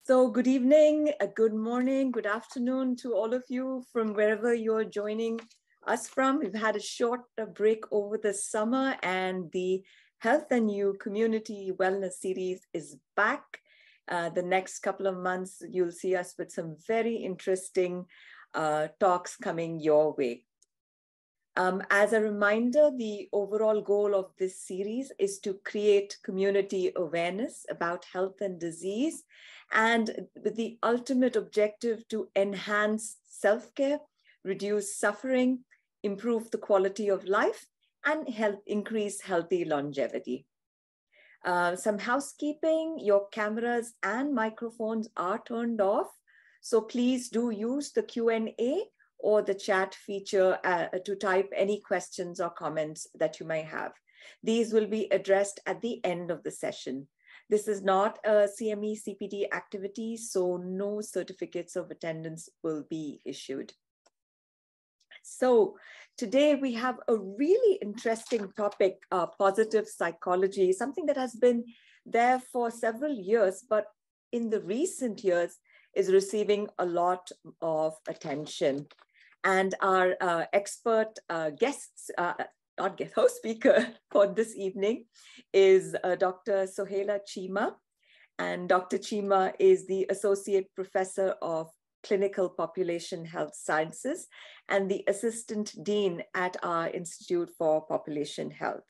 So good evening, good morning, good afternoon to all of you from wherever you're joining us from. We've had a short break over the summer, and the Health and You Community Wellness Series is back. The next couple of months, you'll see us with some very interesting talks coming your way. As a reminder, the overall goal of this series is to create community awareness about health and disease, and with the ultimate objective to enhance self-care, reduce suffering, improve the quality of life, and increase healthy longevity. Some housekeeping: your cameras and microphones are turned off, so please do use the Q&A or the chat feature to type any questions or comments that you may have. These will be addressed at the end of the session. This is not a CME CPD activity, so no certificates of attendance will be issued. So today we have a really interesting topic, positive psychology, something that has been there for several years, but in the recent years is receiving a lot of attention. And our expert host speaker for this evening is Dr. Sohaila Cheema. And Dr. Cheema is the Associate Professor of Clinical Population Health Sciences and the Assistant Dean at our Institute for Population Health.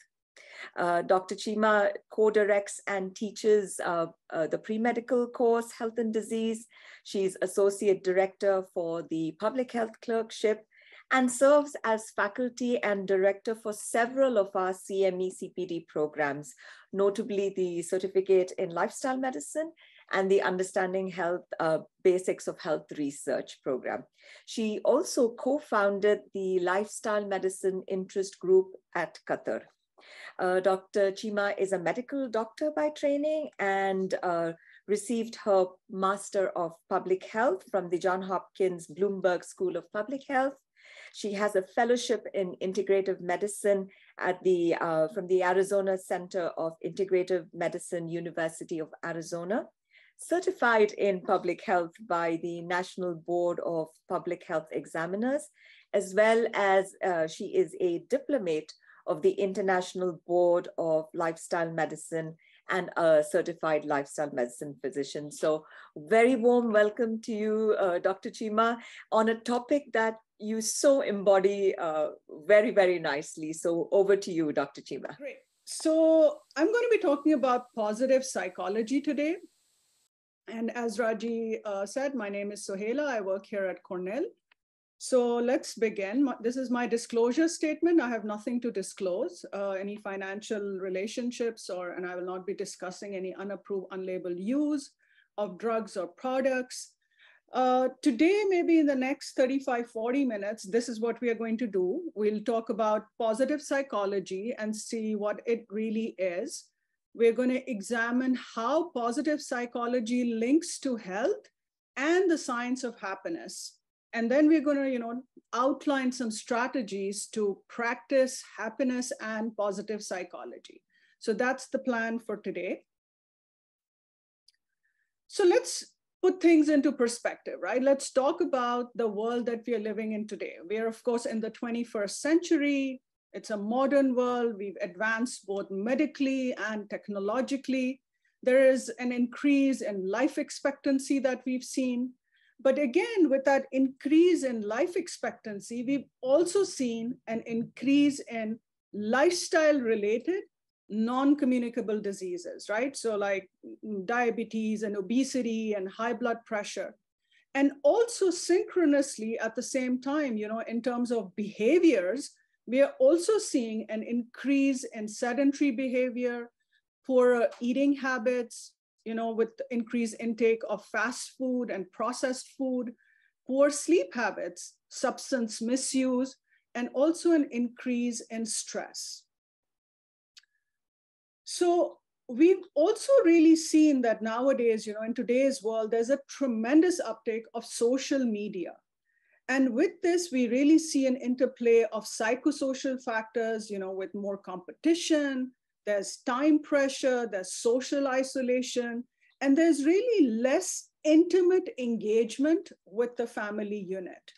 Dr. Cheema co-directs and teaches the pre-medical course, Health and Disease. She's Associate Director for the Public Health Clerkship and serves as faculty and director for several of our CME CPD programs, notably the Certificate in Lifestyle Medicine and the Understanding Health Basics of Health Research program. She also co-founded the Lifestyle Medicine Interest Group at Qatar. Dr. Cheema is a medical doctor by training and received her Master of Public Health from the Johns Hopkins Bloomberg School of Public Health. She has a fellowship in integrative medicine at from the Arizona Center of Integrative Medicine, University of Arizona, certified in public health by the National Board of Public Health Examiners, as well as she is a diplomate of the International Board of Lifestyle Medicine and a certified lifestyle medicine physician. So very warm welcome to you, Dr. Cheema, on a topic that you so embody very, very nicely. So over to you, Dr. Cheema. Great. So I'm going to be talking about positive psychology today. And as Raji said, my name is Sohaila. I work here at Cornell. So let's begin. This is my disclosure statement. I have nothing to disclose, any financial relationships, and I will not be discussing any unapproved, unlabeled use of drugs or products. Today, maybe in the next 35, 40 minutes, this is what we are going to do. We'll talk about positive psychology and see what it really is. We're going to examine how positive psychology links to health and the science of happiness. And then we're going to, outline some strategies to practice happiness and positive psychology. So that's the plan for today. So let's put things into perspective, right? Let's talk about the world that we are living in today. We are, of course, in the 21st century. It's a modern world. We've advanced both medically and technologically. There is an increase in life expectancy that we've seen. But again, with that increase in life expectancy, we've also seen an increase in lifestyle-related non-communicable diseases, right? So like diabetes and obesity and high blood pressure. And also synchronously at the same time, in terms of behaviors, we are also seeing an increase in sedentary behavior, poor eating habits, with increased intake of fast food and processed food, poor sleep habits, substance misuse, and also an increase in stress. So we've also really seen that nowadays, in today's world, there's a tremendous uptake of social media. And with this, we really see an interplay of psychosocial factors, with more competition, there's time pressure, there's social isolation, and there's really less intimate engagement with the family unit.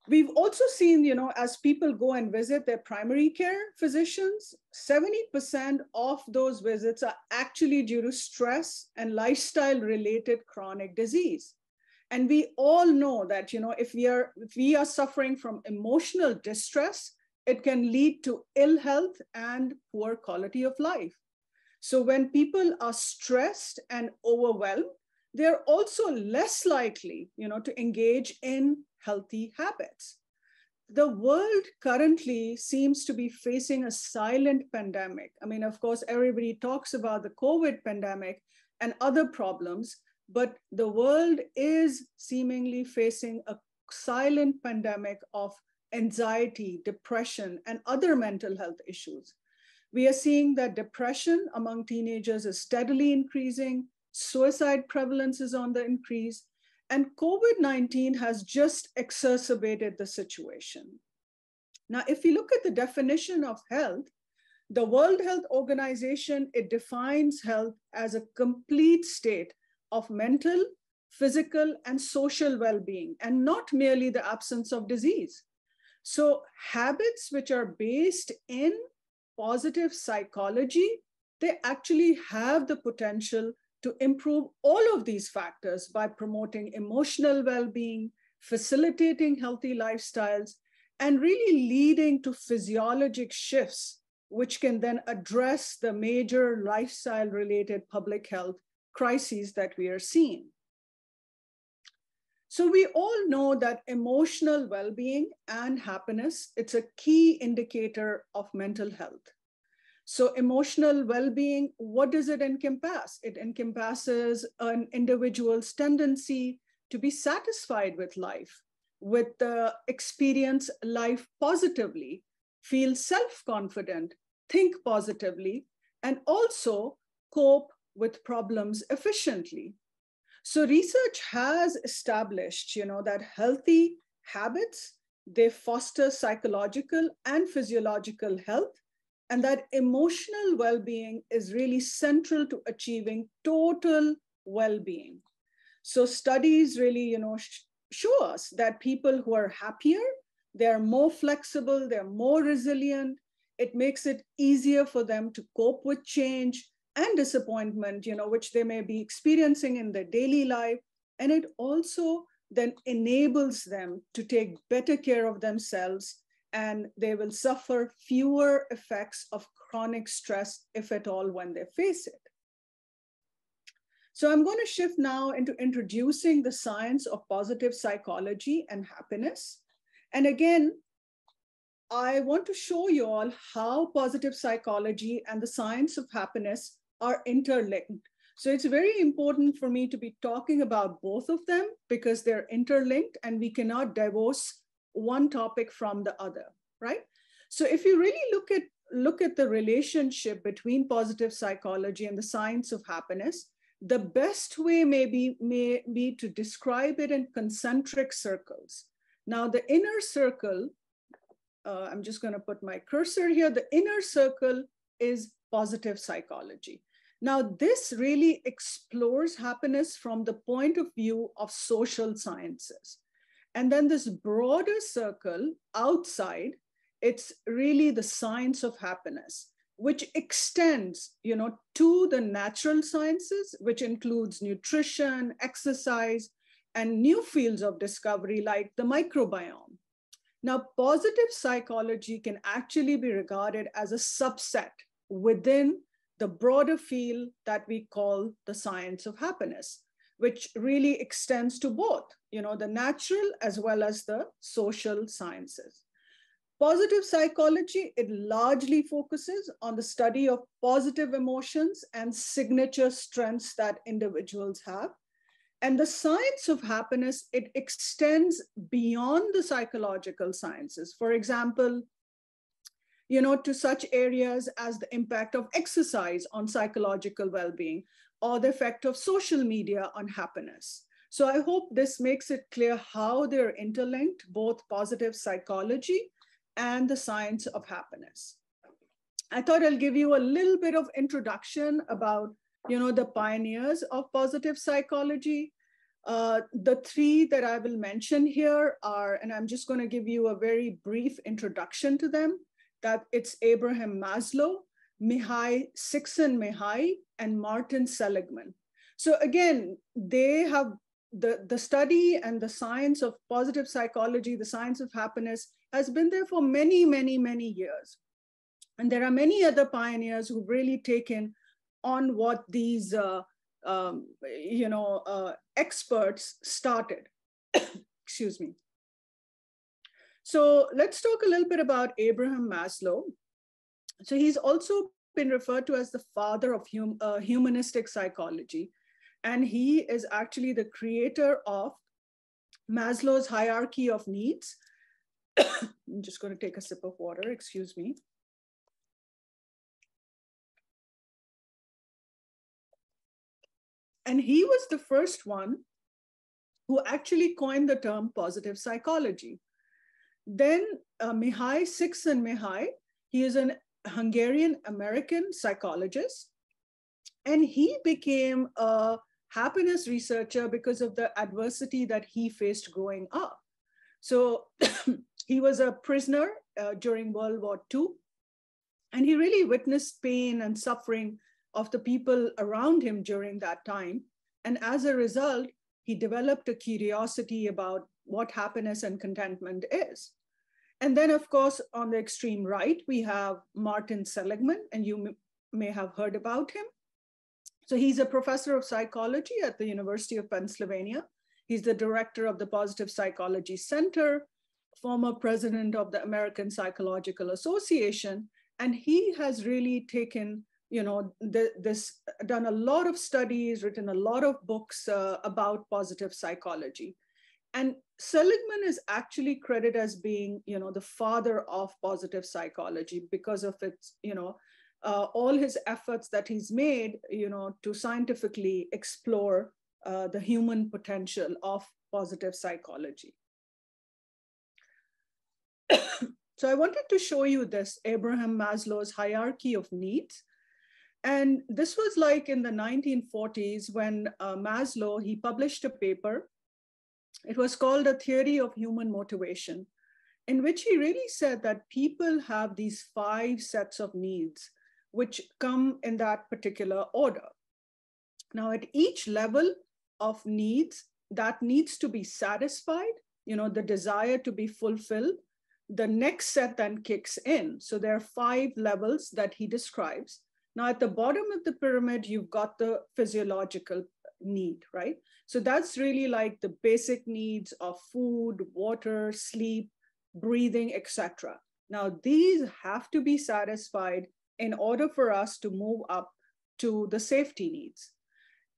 We've also seen, as people go and visit their primary care physicians, 70% of those visits are actually due to stress and lifestyle-related chronic disease. And we all know that, if we are suffering from emotional distress, it can lead to ill health and poor quality of life. So when people are stressed and overwhelmed, they're also less likely, to engage in healthy habits. The world currently seems to be facing a silent pandemic. I mean, of course, everybody talks about the COVID pandemic and other problems, but the world is seemingly facing a silent pandemic of anxiety, depression, and other mental health issues. We are seeing that depression among teenagers is steadily increasing, suicide prevalence is on the increase, and COVID-19 has just exacerbated the situation. Now, if you look at the definition of health, the World Health Organization, it defines health as a complete state of mental, physical, and social well-being, and not merely the absence of disease. So habits which are based in positive psychology, they actually have the potential to improve all of these factors by promoting emotional well-being, facilitating healthy lifestyles, and really leading to physiologic shifts, which can then address the major lifestyle-related public health crises that we are seeing. So we all know that emotional well-being and happiness, it's a key indicator of mental health. So emotional well-being, what does it encompass? It encompasses an individual's tendency to be satisfied with life, with the experience life positively, feel self-confident, think positively, and also cope with problems efficiently. So research has established, that healthy habits, they foster psychological and physiological health, and that emotional well-being is really central to achieving total well-being. So studies really, show us that people who are happier, they're more flexible, they're more resilient. It makes it easier for them to cope with change and disappointment, which they may be experiencing in their daily life. And it also then enables them to take better care of themselves, and they will suffer fewer effects of chronic stress, if at all, when they face it. So I'm going to shift now into introducing the science of positive psychology and happiness. And again, I want to show you all how positive psychology and the science of happiness are interlinked. So it's very important for me to be talking about both of them because they're interlinked and we cannot divorce one topic from the other, right? So if you really look at the relationship between positive psychology and the science of happiness, the best way may be to describe it in concentric circles. Now the inner circle, I'm just going to put my cursor here. The inner circle is positive psychology. Now, this really explores happiness from the point of view of social sciences. And then this broader circle outside, it's really the science of happiness, which extends, to the natural sciences, which includes nutrition, exercise, and new fields of discovery like the microbiome. Now, positive psychology can actually be regarded as a subset within the broader field that we call the science of happiness, which really extends to both, the natural as well as the social sciences. Positive psychology, it largely focuses on the study of positive emotions and signature strengths that individuals have. And the science of happiness, it extends beyond the psychological sciences. For example, to such areas as the impact of exercise on psychological well-being or the effect of social media on happiness. So I hope this makes it clear how they're interlinked, both positive psychology and the science of happiness. I thought I'll give you a little bit of introduction about the pioneers of positive psychology. The three that I will mention here are, and I'm just going to give you a very brief introduction to them, that it's Abraham Maslow, Mihai Csikszentmihalyi, and Martin Seligman. So again, they have the study and the science of positive psychology, the science of happiness, has been there for many, many, many years. And there are many other pioneers who've really taken on what these experts started. Excuse me. So let's talk a little bit about Abraham Maslow. So he's also been referred to as the father of humanistic psychology. And he is actually the creator of Maslow's hierarchy of needs. I'm just going to take a sip of water, excuse me. And he was the first one who actually coined the term positive psychology. Then Mihai Csikszentmihalyi, he is an Hungarian-American psychologist, and he became a happiness researcher because of the adversity that he faced growing up. So he was a prisoner during World War II, and he really witnessed pain and suffering of the people around him during that time. And as a result, he developed a curiosity about what happiness and contentment is. And then, of course, on the extreme right, we have Martin Seligman, and you may have heard about him. So he's a professor of psychology at the University of Pennsylvania. He's the director of the Positive Psychology Center, former president of the American Psychological Association, and he has really taken, done a lot of studies, written a lot of books about positive psychology. And Seligman is actually credited as being, the father of positive psychology because of its, all his efforts that he's made, to scientifically explore the human potential of positive psychology. So I wanted to show you this, Abraham Maslow's hierarchy of needs. And this was like in the 1940s when Maslow, he published a paper. It was called A Theory of Human Motivation, in which he really said that people have these 5 sets of needs, which come in that particular order. Now, at each level of needs, that needs to be satisfied, the desire to be fulfilled, the next set then kicks in. So there are 5 levels that he describes. Now, at the bottom of the pyramid, you've got the physiological need, right? So that's really like the basic needs of food, water, sleep, breathing, etc. Now, these have to be satisfied in order for us to move up to the safety needs.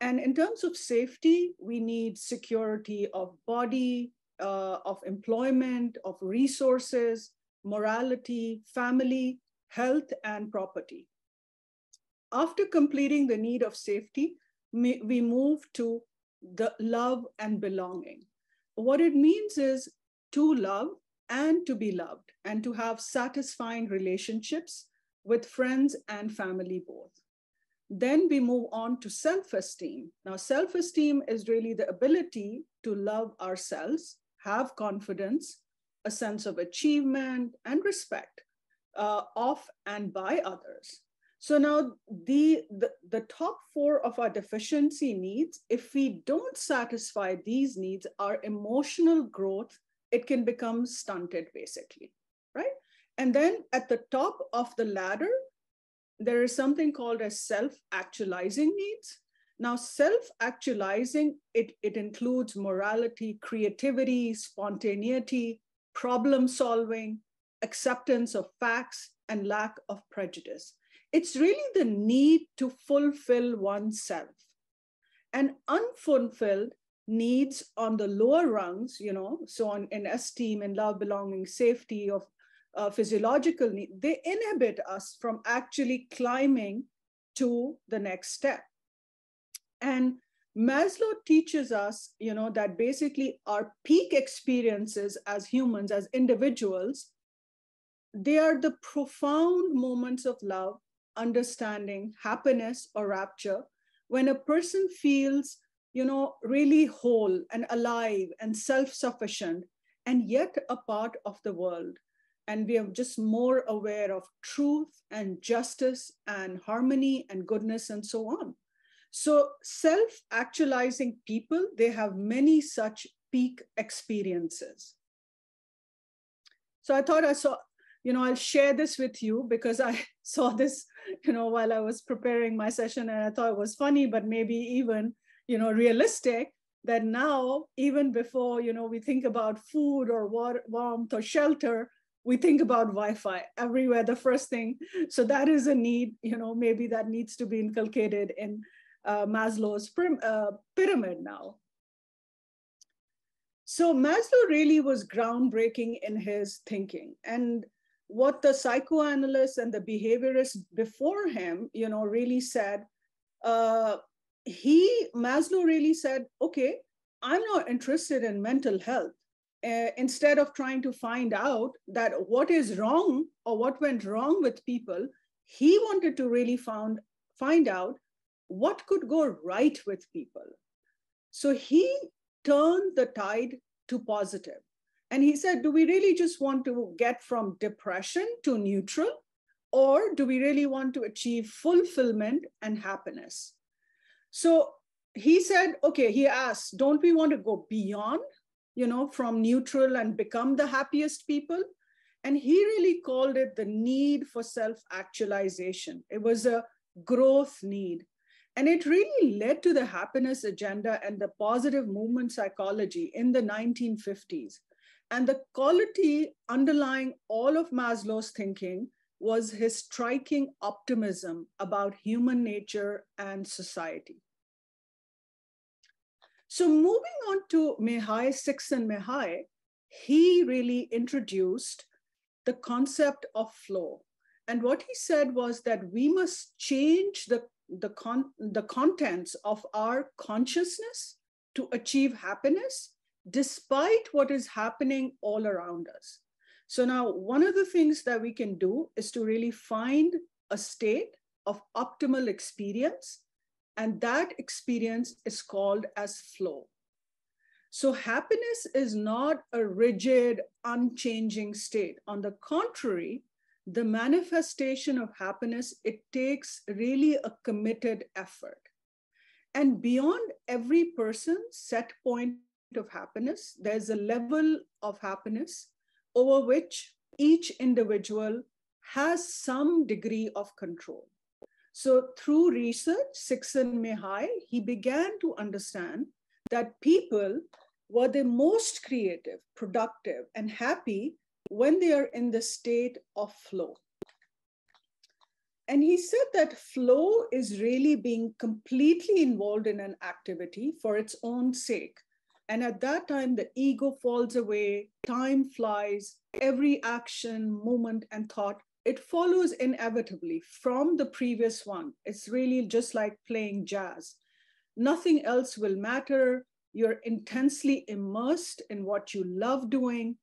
And in terms of safety, we need security of body, of employment, of resources, morality, family, health, and property. After completing the need of safety, we move to the love and belonging. What it means is to love and to be loved, and to have satisfying relationships with friends and family both. Then we move on to self-esteem. Now, self-esteem is really the ability to love ourselves, have confidence, a sense of achievement and respect of and by others. So now the top 4 of our deficiency needs, if we don't satisfy these needs, our emotional growth, it can become stunted basically, right? And then at the top of the ladder, there is something called as self-actualizing needs. Now, self-actualizing, it includes morality, creativity, spontaneity, problem solving, acceptance of facts, and lack of prejudice. It's really the need to fulfill oneself. And unfulfilled needs on the lower rungs, so in esteem and love, belonging, safety, of physiological need, they inhibit us from actually climbing to the next step. And Maslow teaches us, that basically our peak experiences as humans, as individuals, they are the profound moments of love, understanding, happiness, or rapture, when a person feels, really whole and alive and self-sufficient, and yet a part of the world. And we are just more aware of truth and justice and harmony and goodness and so on. So self-actualizing people, they have many such peak experiences. So I thought I'll share this with you because I saw this, while I was preparing my session, and I thought it was funny, but maybe even, realistic, that now, even before, we think about food or warmth or shelter, we think about Wi-Fi everywhere, the first thing. So that is a need, maybe that needs to be inculcated in Maslow's pyramid now. So Maslow really was groundbreaking in his thinking. And what the psychoanalysts and the behaviorists before him, really said, Maslow really said, okay, I'm not interested in mental health. Instead of trying to find out that what is wrong or what went wrong with people, he wanted to really find out what could go right with people. So he turned the tide to positive. And he said, do we really just want to get from depression to neutral? Or do we really want to achieve fulfillment and happiness? So he said, okay, he asked, don't we want to go beyond, from neutral and become the happiest people? And he really called it the need for self-actualization. It was a growth need. And it really led to the happiness agenda and the positive movement psychology in the 1950s. And the quality underlying all of Maslow's thinking was his striking optimism about human nature and society. So moving on to Csikszentmihalyi, he really introduced the concept of flow. And what he said was that we must change the contents of our consciousness to achieve happiness, despite what is happening all around us. So now one of the things that we can do is to really find a state of optimal experience, and that experience is called as flow. So happiness is not a rigid, unchanging state. On the contrary, the manifestation of happiness, it takes really a committed effort. And beyond every person's set point of happiness, there's a level of happiness over which each individual has some degree of control. So through research, Csikszentmihalyi, he began to understand that people were the most creative, productive, and happy when they are in the state of flow. And he said that flow is really being completely involved in an activity for its own sake. And at that time, the ego falls away, time flies, every action, movement, and thought, it follows inevitably from the previous one. It's really just like playing jazz. Nothing else will matter. You're intensely immersed in what you love doing.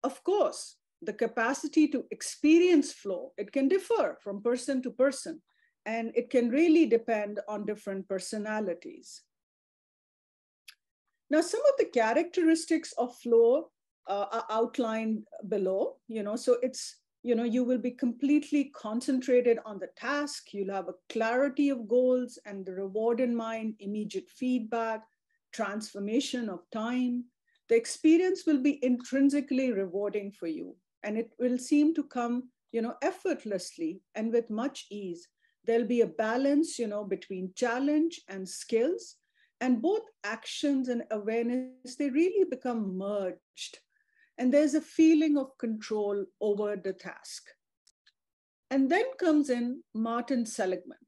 Of course, the capacity to experience flow, it can differ from person to person, and it can really depend on different personalities. Now, some of the characteristics of flow are outlined below, so it's, you will be completely concentrated on the task. You'll have a clarity of goals and the reward in mind, immediate feedback, transformation of time. The experience will be intrinsically rewarding for you, and it will seem to come, effortlessly and with much ease. There'll be a balance, between challenge and skills, and both actions and awareness, they really become merged. And there's a feeling of control over the task. And then comes in Martin Seligman.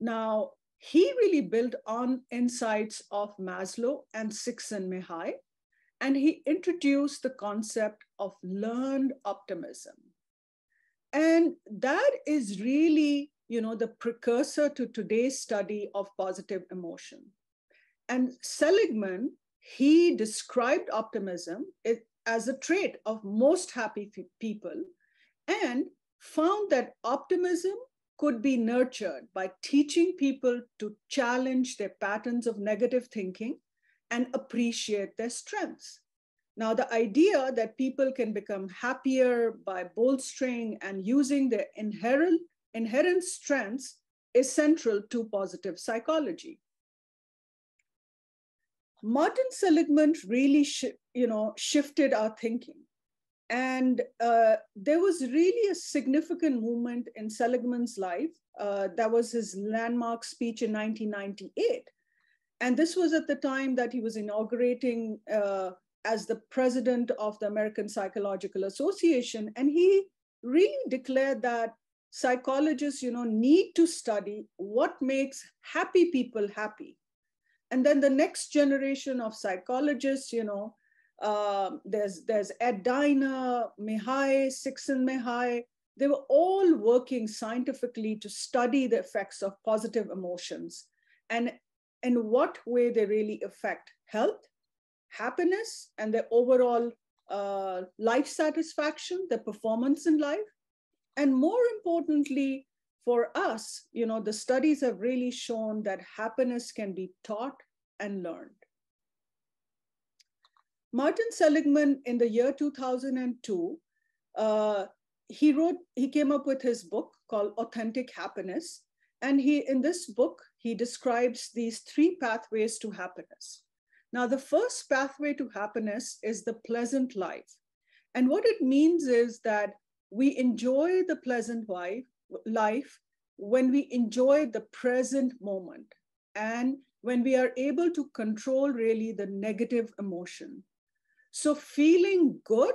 Now, he really built on insights of Maslow and Csikszentmihalyi, and he introduced the concept of learned optimism. And that is really, the precursor to today's study of positive emotion. And Seligman, he described optimism as a trait of most happy people, and found that optimism could be nurtured by teaching people to challenge their patterns of negative thinking and appreciate their strengths. Now, the idea that people can become happier by bolstering and using their inherent strengths is central to positive psychology. Martin Seligman really shifted our thinking. And there was really a significant movement in Seligman's life. That was his landmark speech in 1998. And this was at the time that he was inaugurating as the president of the American Psychological Association. And he really declared that psychologists, need to study what makes happy people happy. And then the next generation of psychologists, there's Ed Diner, Mihai, Csikszentmihalyi. They were all working scientifically to study the effects of positive emotions and in what way they really affect health, happiness, and their overall life satisfaction, their performance in life. And more importantly, for us, the studies have really shown that happiness can be taught and learned. Martin Seligman, in the year 2002, he came up with his book called Authentic Happiness. And in this book, he describes these 3 pathways to happiness. Now, the first pathway to happiness is the pleasant life. And what it means is that we enjoy the pleasant life when we enjoy the present moment and when we are able to control really the negative emotion. So feeling good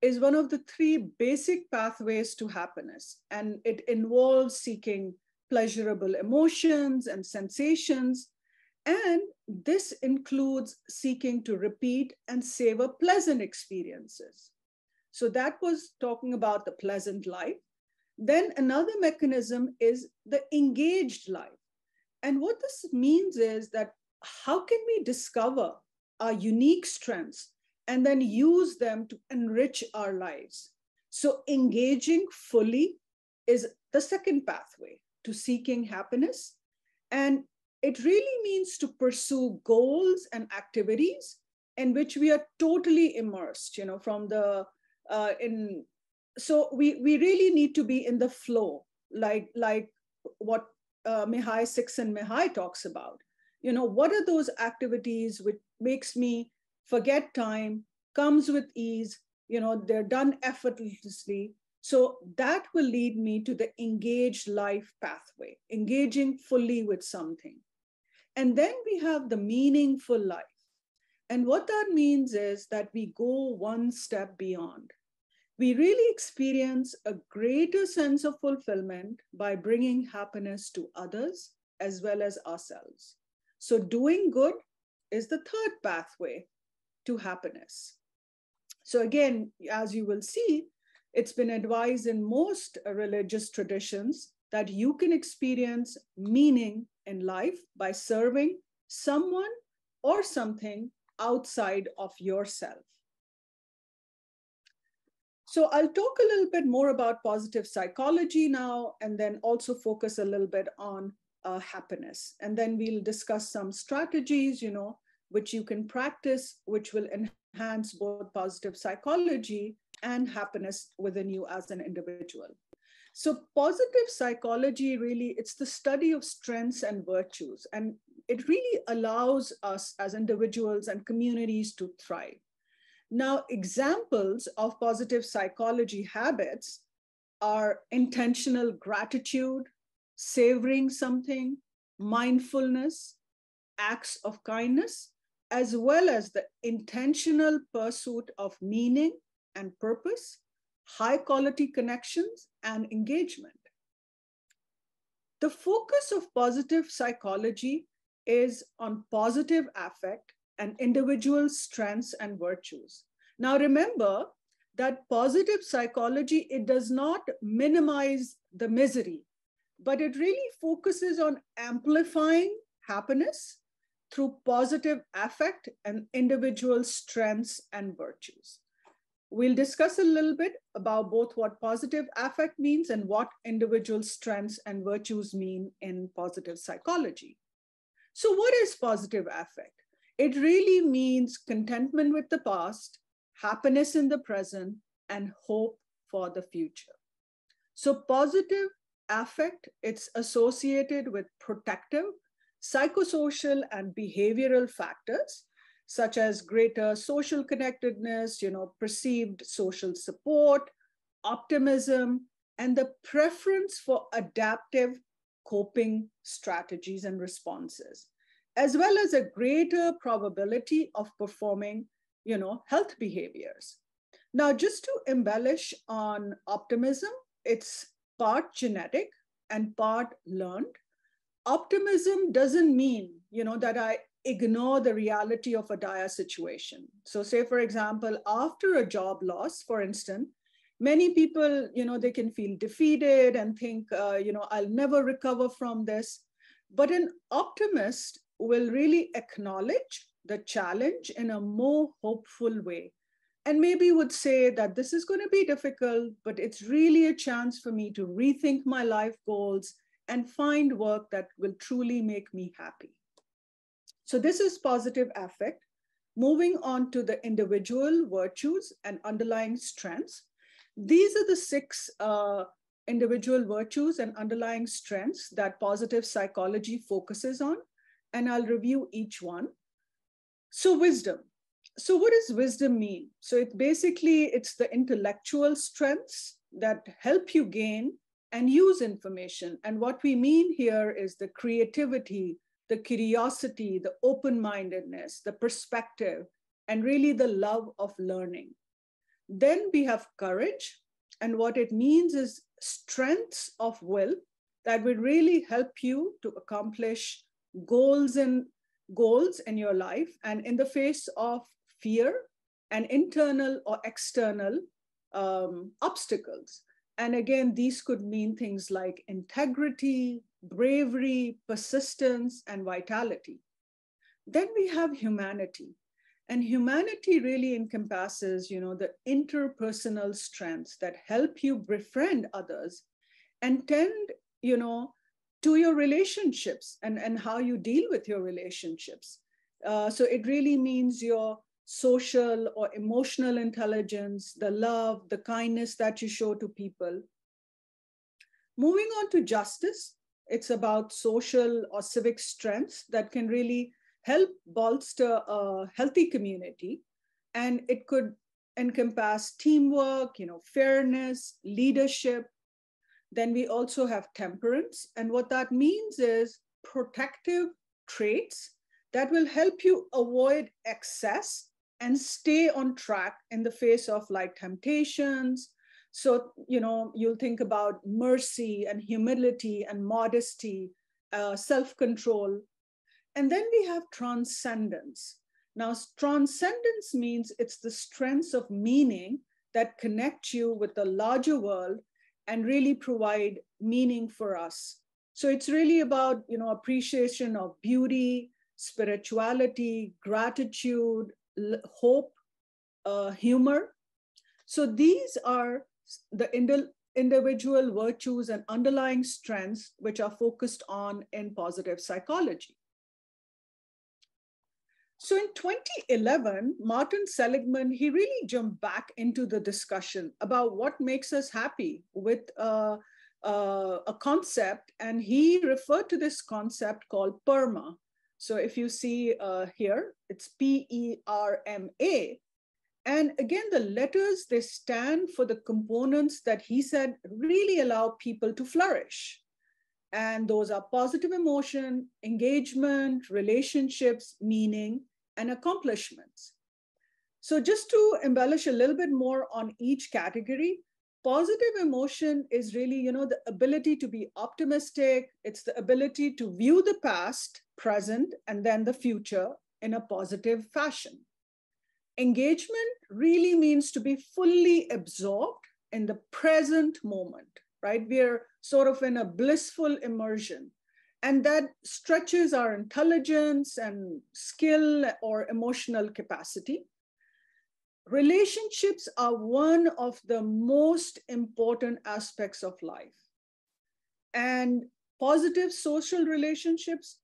is one of the 3 basic pathways to happiness, and it involves seeking pleasurable emotions and sensations, and this includes seeking to repeat and savor pleasant experiences. So that was talking about the pleasant life. Then another mechanism is the engaged life. And what this means is that how can we discover our unique strengths and then use them to enrich our lives? So engaging fully is the second pathway to seeking happiness. And it really means to pursue goals and activities in which we are totally immersed, from the, so we really need to be in the flow, like what Mihai Csikszentmihalyi talks about. What are those activities which makes me forget time, comes with ease, they're done effortlessly. So that will lead me to the engaged life pathway, engaging fully with something. And then we have the meaningful life. And what that means is that we go one step beyond. We really experience a greater sense of fulfillment by bringing happiness to others as well as ourselves. So doing good is the third pathway to happiness. So again, as you will see, it's been advised in most religious traditions that you can experience meaning in life by serving someone or something outside of yourself. So I'll talk a little bit more about positive psychology now, and then also focus a little bit on happiness. And then we'll discuss some strategies, which you can practice, which will enhance both positive psychology and happiness within you as an individual. So positive psychology, really, it's the study of strengths and virtues, and it really allows us as individuals and communities to thrive. Now, examples of positive psychology habits are intentional gratitude, savoring something, mindfulness, acts of kindness, as well as the intentional pursuit of meaning and purpose, high quality connections, and engagement. The focus of positive psychology is on positive affect and individual strengths and virtues. Now remember that positive psychology, it does not minimize the misery, but it really focuses on amplifying happiness through positive affect and individual strengths and virtues. We'll discuss a little bit about both what positive affect means and what individual strengths and virtues mean in positive psychology. So what is positive affect? It really means contentment with the past, happiness in the present, and hope for the future. So positive affect, it's associated with protective, psychosocial, and behavioral factors, such as greater social connectedness, perceived social support, optimism, and the preference for adaptive coping strategies and responses, as well as a greater probability of performing, health behaviors. Now, just to embellish on optimism, it's part genetic and part learned. Optimism doesn't mean, that I ignore the reality of a dire situation. So say, for example, after a job loss, for instance, many people, they can feel defeated and think, I'll never recover from this. But an optimist will really acknowledge the challenge in a more hopeful way. And maybe would say that this is going to be difficult, but it's really a chance for me to rethink my life goals and find work that will truly make me happy. So this is positive affect. Moving on to the individual virtues and underlying strengths. These are the 6 individual virtues and underlying strengths that positive psychology focuses on, and I'll review each one. So wisdom. So what does wisdom mean? So it's the intellectual strengths that help you gain and use information. And what we mean here is the creativity, the curiosity, the open-mindedness, the perspective, and really the love of learning. Then we have courage. And what it means is strengths of will that will really help you to accomplish goals in your life and in the face of fear and internal or external obstacles. And again, these could mean things like integrity, bravery, persistence, and vitality. Then we have humanity. And humanity really encompasses, the interpersonal strengths that help you befriend others and tend, to your relationships and how you deal with your relationships. So it really means your social or emotional intelligence, the love, the kindness that you show to people. Moving on to justice, it's about social or civic strengths that can really help bolster a healthy community. And it could encompass teamwork, fairness, leadership. Then we also have temperance. And what that means is protective traits that will help you avoid excess and stay on track in the face of like temptations. So, you'll think about mercy and humility and modesty, self-control. And then we have transcendence. Now, transcendence means it's the strengths of meaning that connect you with the larger world and really provide meaning for us. So it's really about, appreciation of beauty, spirituality, gratitude, hope, humor. So these are the individual virtues and underlying strengths which are focused on in positive psychology. So in 2011, Martin Seligman, he really jumped back into the discussion about what makes us happy with a concept, and he referred to this concept called PERMA. So if you see here, it's PERMA. And again, the letters, they stand for the components that he said really allow people to flourish. And those are positive emotion, engagement, relationships, meaning, and accomplishments. So just to embellish a little bit more on each category, positive emotion is really, the ability to be optimistic. It's the ability to view the past, present, and then the future in a positive fashion. Engagement really means to be fully absorbed in the present moment, right? We're sort of in a blissful immersion. And that stretches our intelligence and skill or emotional capacity. Relationships are one of the most important aspects of life. And positive social relationships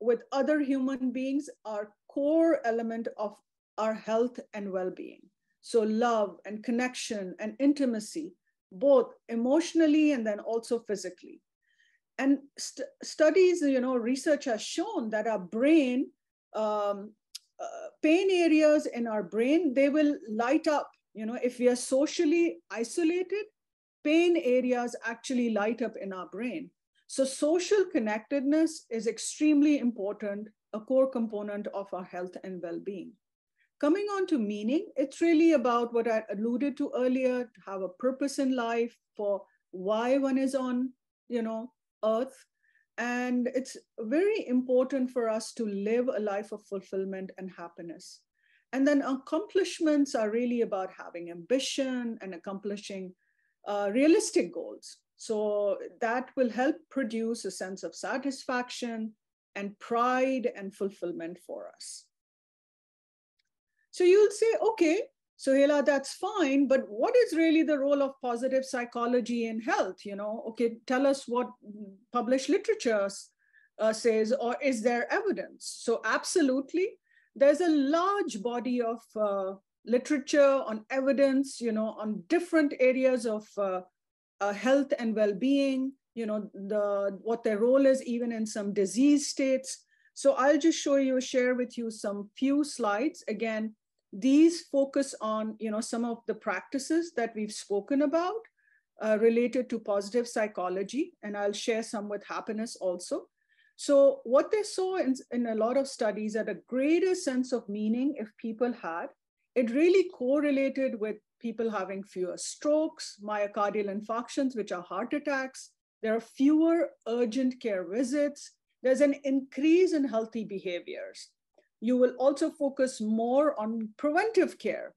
with other human beings are core element of our health and well-being. So love and connection and intimacy, both emotionally and then also physically. And studies, research has shown that our brain, pain areas in our brain, they will light up. If we are socially isolated, pain areas actually light up in our brain. So social connectedness is extremely important, a core component of our health and well-being. Coming on to meaning, it's really about what I alluded to earlier, to have a purpose in life, for why one is on, earth. And it's very important for us to live a life of fulfillment and happiness. And then accomplishments are really about having ambition and accomplishing realistic goals. So that will help produce a sense of satisfaction and pride and fulfillment for us. So you'll say, okay, Sohaila, that's fine, but what is really the role of positive psychology in health? Okay, tell us what published literature says, or is there evidence? So absolutely, there's a large body of literature on evidence, on different areas of health and well-being, what their role is even in some disease states. So I'll just share with you some few slides. Again, these focus on, some of the practices that we've spoken about related to positive psychology, and I'll share some with happiness also. So what they saw in a lot of studies, that a greater sense of meaning if people had, it really correlated with people having fewer strokes, myocardial infarctions, which are heart attacks. There are fewer urgent care visits. There's an increase in healthy behaviors. You will also focus more on preventive care.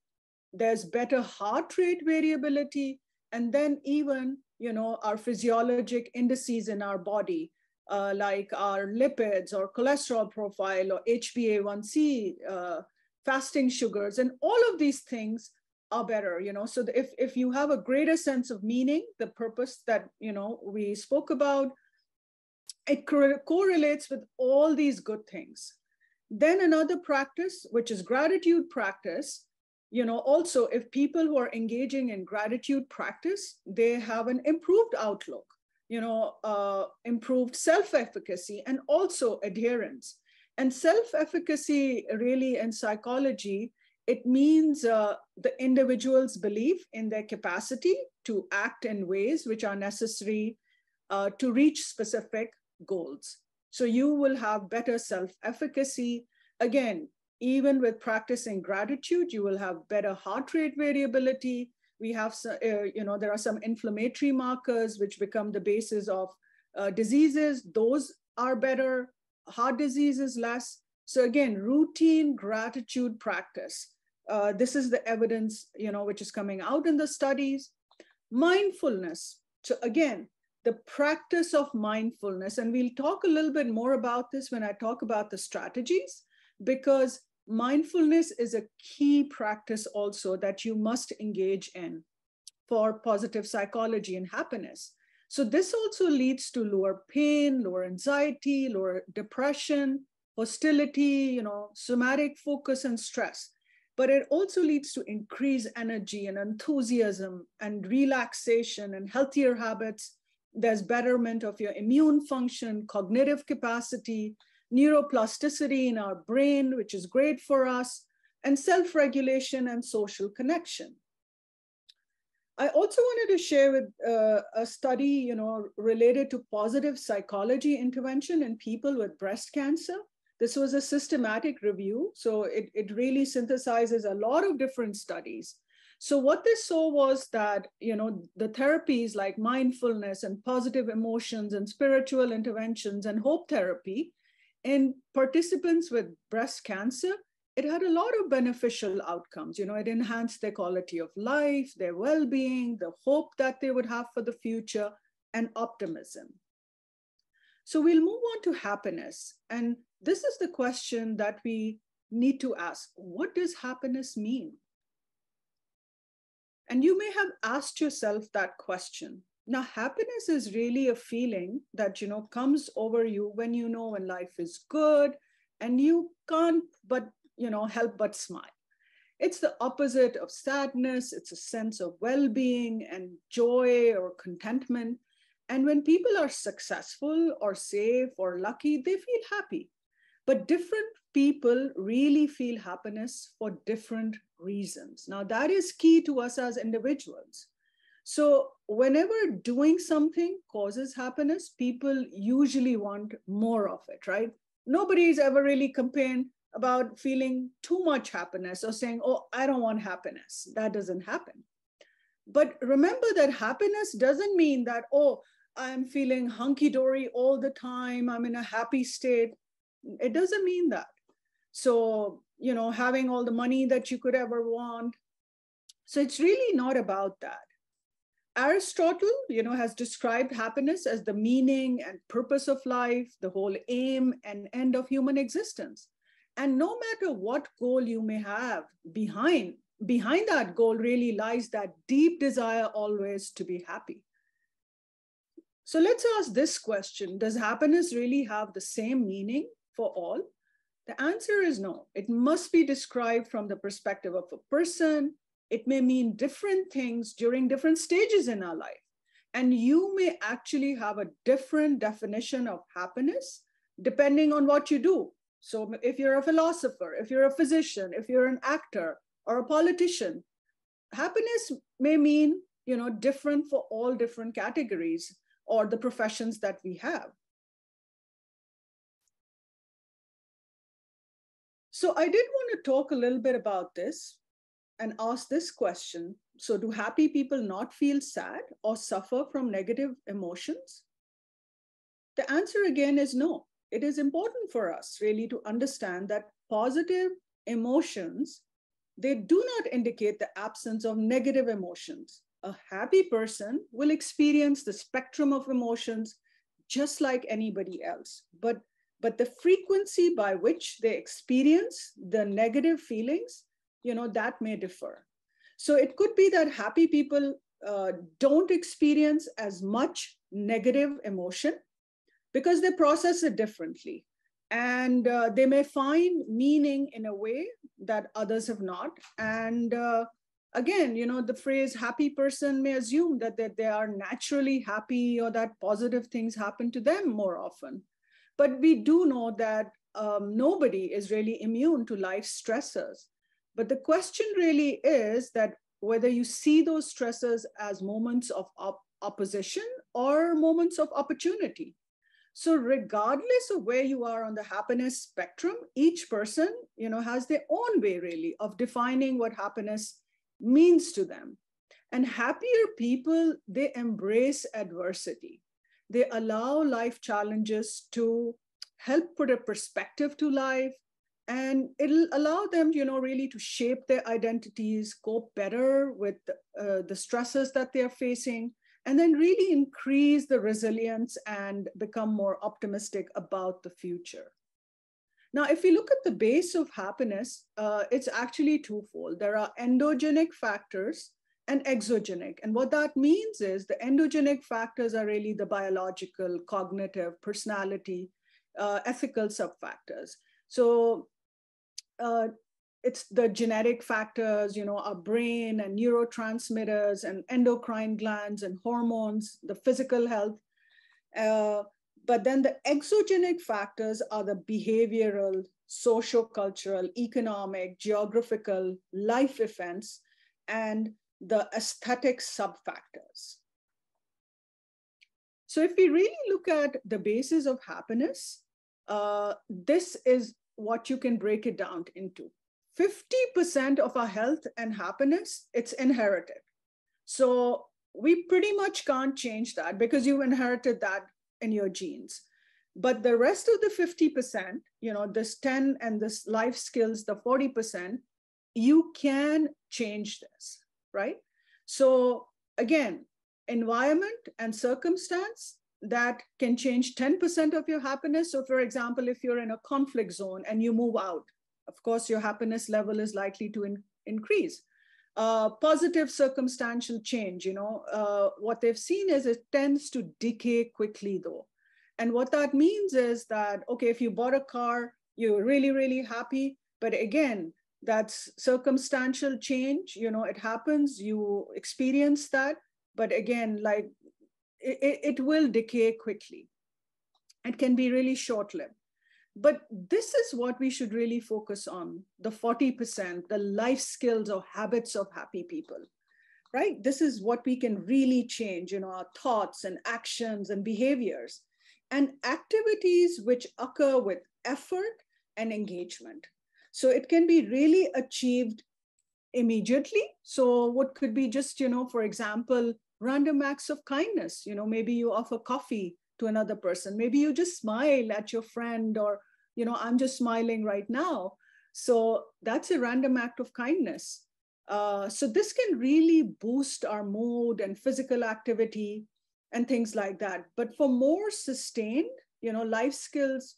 There's better heart rate variability, and then even, our physiologic indices in our body, like our lipids or cholesterol profile or HbA1c, fasting sugars, and all of these things are better. So if you have a greater sense of meaning, the purpose that, we spoke about, it correlates with all these good things. Then another practice, which is gratitude practice, also if people who are engaging in gratitude practice, they have an improved outlook, improved self-efficacy and also adherence. And self-efficacy really in psychology, it means the individual's belief in their capacity to act in ways which are necessary to reach specific goals. So you will have better self-efficacy. Again, even with practicing gratitude, you will have better heart rate variability. We have, there are some inflammatory markers which become the basis of diseases. Those are better. Heart disease is less. So again, routine gratitude practice. This is the evidence, which is coming out in the studies. Mindfulness. So again, the practice of mindfulness, and we'll talk a little bit more about this when I talk about the strategies, because mindfulness is a key practice also that you must engage in for positive psychology and happiness. So this also leads to lower pain, lower anxiety, lower depression, hostility, somatic focus and stress. But it also leads to increased energy and enthusiasm and relaxation and healthier habits. There's betterment of your immune function, cognitive capacity, neuroplasticity in our brain, which is great for us, and self-regulation and social connection. I also wanted to share with a study, related to positive psychology intervention in people with breast cancer. This was a systematic review, so it really synthesizes a lot of different studies. So what they saw was that, the therapies like mindfulness and positive emotions and spiritual interventions and hope therapy in participants with breast cancer, it had a lot of beneficial outcomes. It enhanced their quality of life, their well-being, the hope that they would have for the future, and optimism. So we'll move on to happiness. And this is the question that we need to ask. What does happiness mean? And you may have asked yourself that question. Now, happiness is really a feeling that, comes over you when when life is good and you can't but, help but smile. It's the opposite of sadness. It's a sense of well-being and joy or contentment. And when people are successful or safe or lucky, they feel happy. But different people really feel happiness for different reasons. Now, that is key to us as individuals. So whenever doing something causes happiness, people usually want more of it, right? Nobody's ever really complained about feeling too much happiness or saying, oh, I don't want happiness. That doesn't happen. But remember that happiness doesn't mean that, oh, I'm feeling hunky-dory all the time, I'm in a happy state. It doesn't mean that. So, having all the money that you could ever want. So it's really not about that. Aristotle, has described happiness as the meaning and purpose of life, the whole aim and end of human existence. And no matter what goal you may have, behind that goal really lies that deep desire always to be happy. So let's ask this question: does happiness really have the same meaning for all? The answer is no. It must be described from the perspective of a person. It may mean different things during different stages in our life. And you may actually have a different definition of happiness depending on what you do. So if you're a philosopher, if you're a physician, if you're an actor or a politician, happiness may mean, different for all different categories or the professions that we have. So I did want to talk a little bit about this and ask this question. So do happy people not feel sad or suffer from negative emotions? The answer again is no. It is important for us really to understand that positive emotions, they do not indicate the absence of negative emotions. A happy person will experience the spectrum of emotions just like anybody else. But the frequency by which they experience the negative feelings, that may differ. So it could be that happy people don't experience as much negative emotion because they process it differently. And they may find meaning in a way that others have not. And again, the phrase happy person may assume that they are naturally happy or that positive things happen to them more often. But we do know that nobody is really immune to life stressors. But the question really is that whether you see those stressors as moments of opposition or moments of opportunity. So regardless of where you are on the happiness spectrum, each person, has their own way really of defining what happiness means to them. And happier people, they embrace adversity. They allow life challenges to help put a perspective to life, and it'll allow them, really to shape their identities, cope better with the stresses that they're facing, and then really increase the resilience and become more optimistic about the future. Now, if we look at the base of happiness, it's actually twofold. There are endogenic factors and exogenic. And what that means is the endogenic factors are really the biological, cognitive, personality, ethical subfactors. So it's the genetic factors, our brain and neurotransmitters and endocrine glands and hormones, the physical health. But then the exogenic factors are the behavioral, socio-cultural, economic, geographical, life events, and the aesthetic subfactors. So if we really look at the basis of happiness, this is what you can break it down into. 50% of our health and happiness, it's inherited. So we pretty much can't change that because you inherited that in your genes. But the rest of the 50%, this 10 and this life skills, the 40%, you can change this, right? So again, environment and circumstance, that can change 10% of your happiness. So for example, if you're in a conflict zone and you move out, of course, your happiness level is likely to increase. Positive circumstantial change, what they've seen is it tends to decay quickly though. And what that means is that, okay, if you bought a car, you're really, really happy. But again, that's circumstantial change, it happens, you experience that. But again, like it will decay quickly. It can be really short-lived. But this is what we should really focus on, the 40%, the life skills or habits of happy people, right? This is what we can really change, our thoughts and actions and behaviors and activities which occur with effort and engagement. So it can be really achieved immediately. So what could be just, for example, random acts of kindness, maybe you offer coffee to another person. Maybe you just smile at your friend or, I'm just smiling right now. So that's a random act of kindness. So this can really boost our mood and physical activity and things like that. But for more sustained, life skills,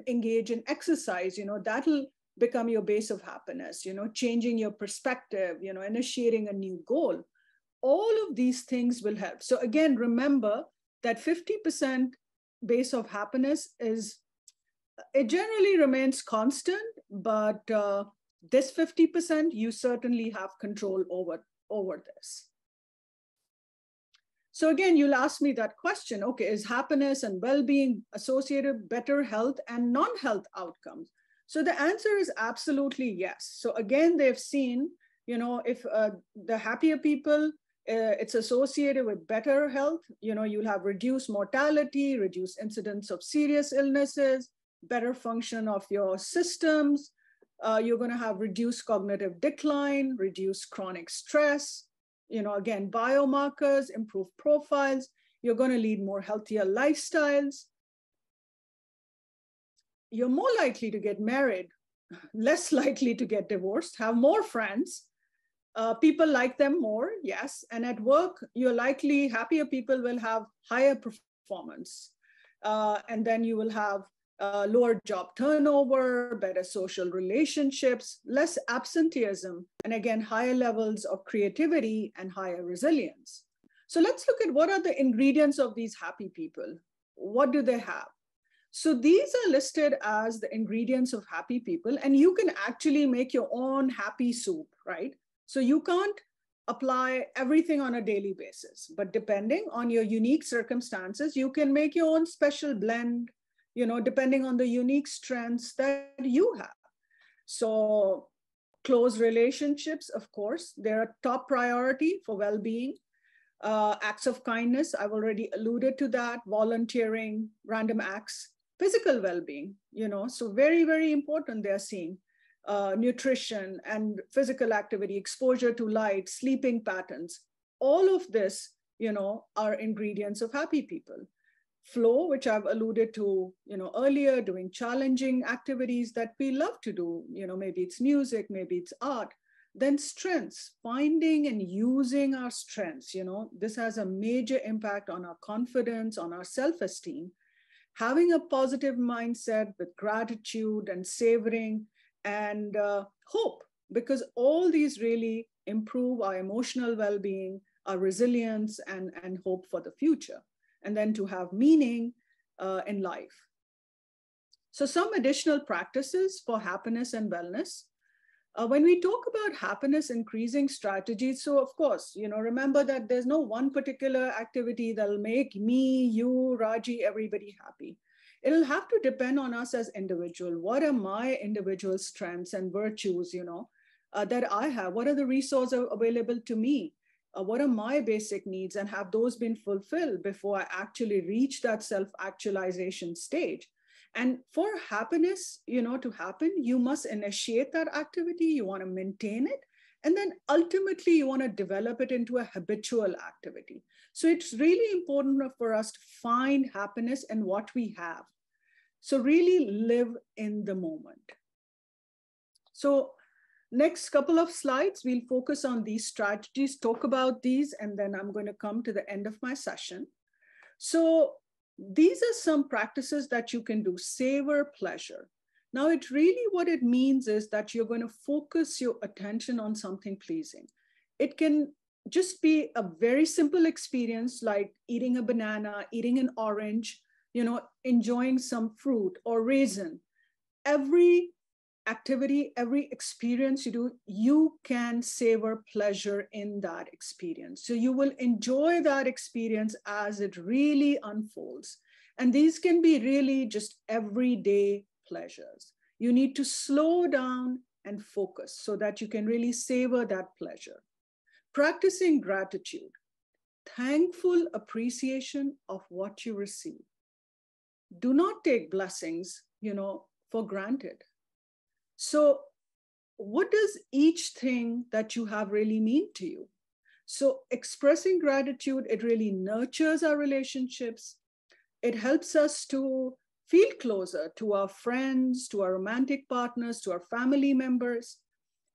engage in exercise, that'll become your base of happiness, changing your perspective, initiating a new goal. All of these things will help. So again, remember, that 50% base of happiness it generally remains constant, but this 50%, you certainly have control over this. So again, you'll ask me that question, okay, is happiness and well-being associated with better health and non-health outcomes? So the answer is absolutely yes. So again, they've seen, if the happier people, it's associated with better health. You'll have reduced mortality, reduced incidence of serious illnesses, better function of your systems. You're going to have reduced cognitive decline, reduced chronic stress, again, biomarkers, improved profiles. You're going to lead more healthier lifestyles. You're more likely to get married, less likely to get divorced, have more friends. People like them more, yes. And at work, happier people will have higher performance. And then you will have lower job turnover, better social relationships, less absenteeism, and again, higher levels of creativity and higher resilience. So let's look at what are the ingredients of these happy people. What do they have? So these are listed as the ingredients of happy people, and you can actually make your own happy soup, right? So you can't apply everything on a daily basis, but depending on your unique circumstances, you can make your own special blend, depending on the unique strengths that you have. So close relationships, of course, they're a top priority for well-being. Acts of kindness, I've already alluded to that, volunteering, random acts, physical well-being, so very, very important they're seeing. Nutrition and physical activity, exposure to light, sleeping patterns, all of this, are ingredients of happy people. Flow, which I've alluded to, earlier, doing challenging activities that we love to do, maybe it's music, maybe it's art. Then strengths, finding and using our strengths, this has a major impact on our confidence, on our self-esteem. Having a positive mindset with gratitude and savoring and hope, because all these really improve our emotional well-being, our resilience, and hope for the future. And then to have meaning in life. So some additional practices for happiness and wellness. When we talk about happiness increasing strategies, so of course, remember that there's no one particular activity that'll make me, you, Raji, everybody happy. It'll have to depend on us as individual. What are my individual strengths and virtues, that I have? What are the resources available to me? What are my basic needs, and have those been fulfilled before I actually reach that self-actualization stage? And for happiness, to happen, you must initiate that activity. You want to maintain it. And then ultimately, you want to develop it into a habitual activity. So it's really important for us to find happiness in what we have. So really live in the moment. So next couple of slides, we'll focus on these strategies, talk about these, and then I'm going to come to the end of my session. So these are some practices that you can do. Savor pleasure. Now, what it means is that you're going to focus your attention on something pleasing. It can just be a very simple experience like eating a banana, eating an orange, enjoying some fruit or raisin. Every activity, every experience you do, you can savor pleasure in that experience. So you will enjoy that experience as it really unfolds. And these can be really just everyday pleasures. You need to slow down and focus so that you can really savor that pleasure. Practicing gratitude, thankful appreciation of what you receive. Do not take blessings, for granted. So what does each thing that you have really mean to you? So expressing gratitude, it really nurtures our relationships. It helps us to feel closer to our friends, to our romantic partners, to our family members.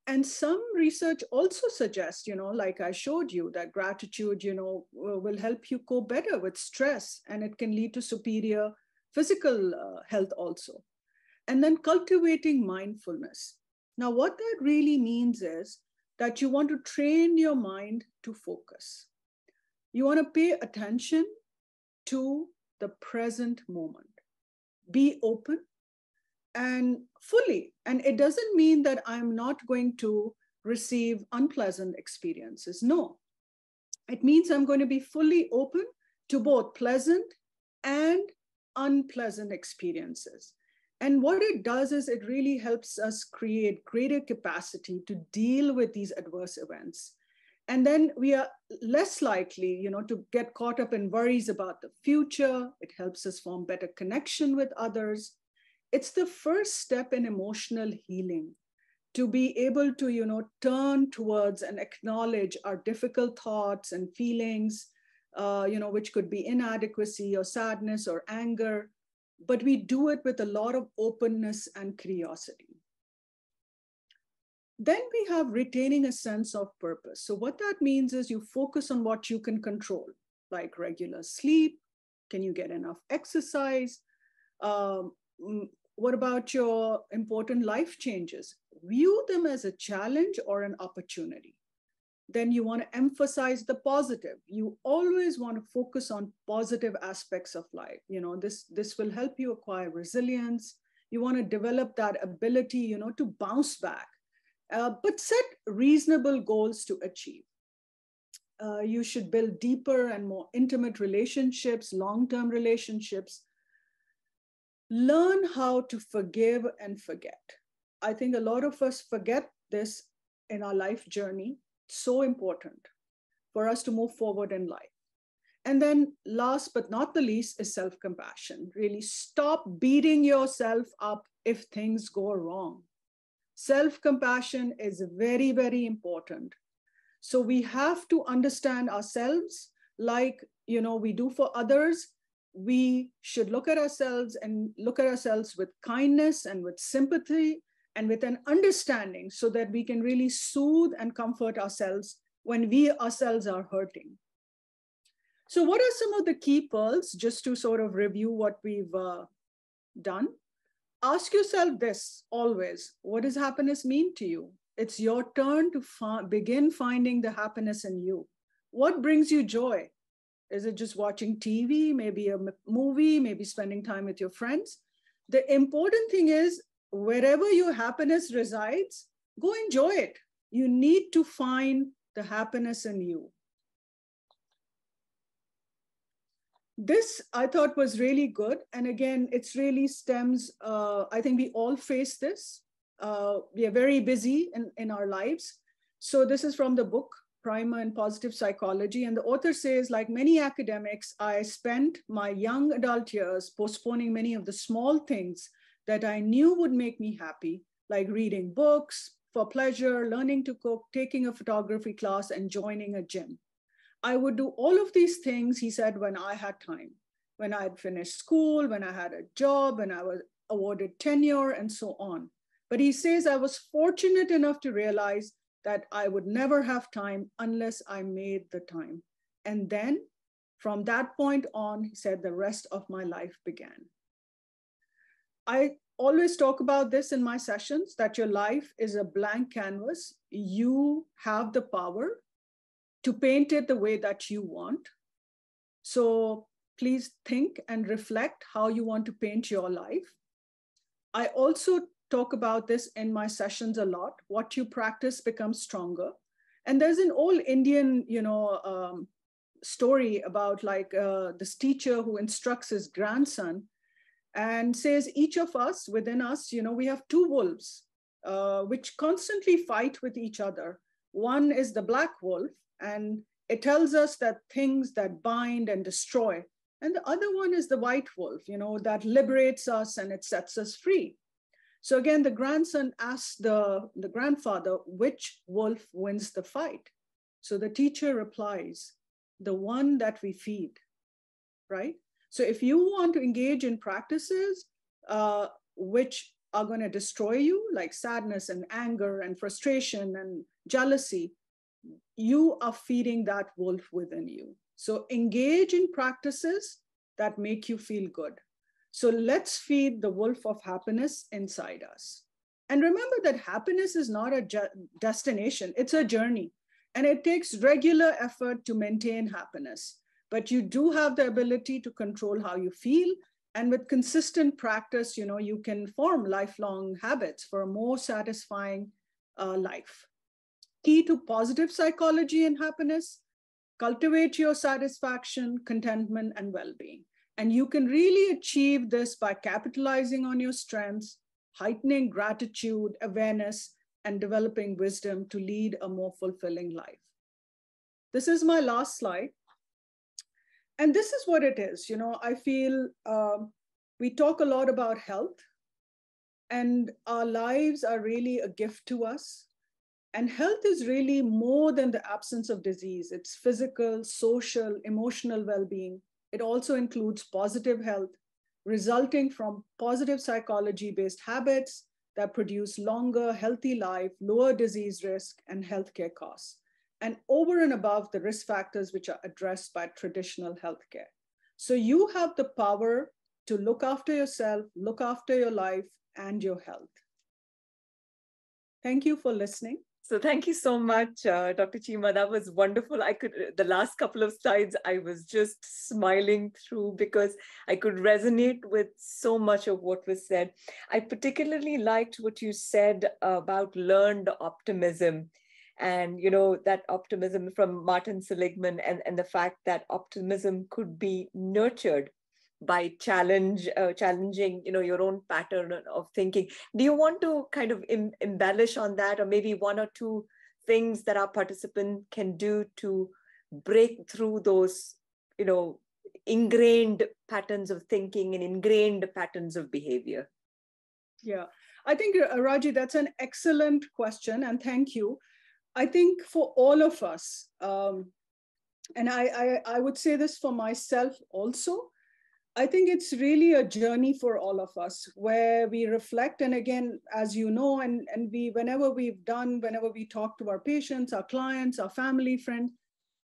And some research also suggests, like I showed you, that gratitude, will help you cope better with stress, and it can lead to superior physical health also. And then cultivating mindfulness. Now, what that really means is that you want to train your mind to focus. You want to pay attention to the present moment. Be open and fully. And it doesn't mean that I'm not going to receive unpleasant experiences. No, it means I'm going to be fully open to both pleasant and unpleasant experiences. And what it does is it really helps us create greater capacity to deal with these adverse events. And then we are less likely, to get caught up in worries about the future. It helps us form better connection with others. It's the first step in emotional healing, to be able to, turn towards and acknowledge our difficult thoughts and feelings, which could be inadequacy or sadness or anger. But we do it with a lot of openness and curiosity. Then we have retaining a sense of purpose. So what that means is you focus on what you can control, like regular sleep. Can you get enough exercise? What about your important life changes? View them as a challenge or an opportunity. Then you want to emphasize the positive. You always want to focus on positive aspects of life. This will help you acquire resilience. You want to develop that ability, to bounce back, but set reasonable goals to achieve. You should build deeper and more intimate relationships, long-term relationships. Learn how to forgive and forget. I think a lot of us forget this in our life journey. So important for us to move forward in life. And then last but not the least is self-compassion. Really stop beating yourself up if things go wrong. Self-compassion is very, very important. So we have to understand ourselves like, we do for others. We should look at ourselves with kindness and with sympathy and with an understanding so that we can really soothe and comfort ourselves when we ourselves are hurting. So what are some of the key pearls, just to sort of review what we've done? Ask yourself this always: what does happiness mean to you? It's your turn to begin finding the happiness in you. What brings you joy? Is it just watching TV, maybe a movie, maybe spending time with your friends? The important thing is, wherever your happiness resides, go enjoy it. You need to find the happiness in you. This I thought was really good. And again, it's really stems, I think we all face this. We are very busy in our lives. So this is from the book, Primer in Positive Psychology. And the author says, like many academics, I spent my young adult years postponing many of the small things that I knew would make me happy, like reading books for pleasure, learning to cook, taking a photography class, and joining a gym. I would do all of these things, he said, when I had time, when I had finished school, when I had a job, when I was awarded tenure, and so on. But he says, I was fortunate enough to realize that I would never have time unless I made the time. And then from that point on, he said, the rest of my life began. I always talk about this in my sessions, that your life is a blank canvas. You have the power to paint it the way that you want. So please think and reflect how you want to paint your life. I also talk about this in my sessions a lot. What you practice becomes stronger. And there's an old Indian, story about like this teacher who instructs his grandson and says, each of us, within us, we have two wolves, which constantly fight with each other. One is the black wolf, and it tells us that things that bind and destroy. And the other one is the white wolf, that liberates us and it sets us free. So again, the grandson asks the grandfather, which wolf wins the fight? So the teacher replies, the one that we feed, right? So if you want to engage in practices which are going to destroy you, like sadness and anger and frustration and jealousy, you are feeding that wolf within you. So engage in practices that make you feel good. So let's feed the wolf of happiness inside us. And remember that happiness is not a destination, it's a journey. And it takes regular effort to maintain happiness. But you do have the ability to control how you feel. And with consistent practice, you can form lifelong habits for a more satisfying life. Key to positive psychology and happiness: cultivate your satisfaction, contentment, and well-being. And you can really achieve this by capitalizing on your strengths, heightening gratitude, awareness, and developing wisdom to lead a more fulfilling life. This is my last slide. And this is what it is. I feel we talk a lot about health, and our lives are really a gift to us. And health is really more than the absence of disease. It's physical, social, emotional well-being. It also includes positive health, resulting from positive psychology-based habits that produce longer, healthy life, lower disease risk, and healthcare costs, and over and above the risk factors which are addressed by traditional healthcare. So you have the power to look after yourself, look after your life and your health. Thank you for listening. So thank you so much, Dr. Cheema. That was wonderful. The last couple of slides, I was just smiling through because I could resonate with so much of what was said. I particularly liked what you said about learned optimism, and that optimism from Martin Seligman, and the fact that optimism could be nurtured by challenging your own pattern of thinking. Do you want to kind of embellish on that, or maybe one or two things that our participant can do to break through those ingrained patterns of thinking and ingrained patterns of behavior? Yeah, I think, Raji, that's an excellent question, and thank you. I think for all of us, and I would say this for myself also, I think it's really a journey for all of us where we reflect. And again, as you know, and whenever we talk to our patients, our clients, our family, friends,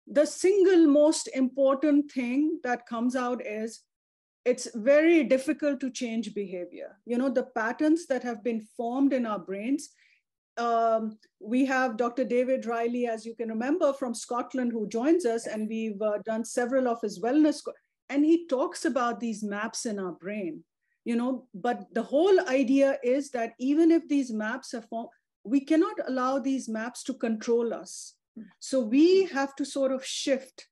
the single most important thing that comes out is it's very difficult to change behavior. The patterns that have been formed in our brains. We have Dr. David Riley, as you can remember, from Scotland, who joins us, and we've done several of his wellness. And he talks about these maps in our brain, but the whole idea is that even if these maps are formed, we cannot allow these maps to control us. So we have to sort of shift,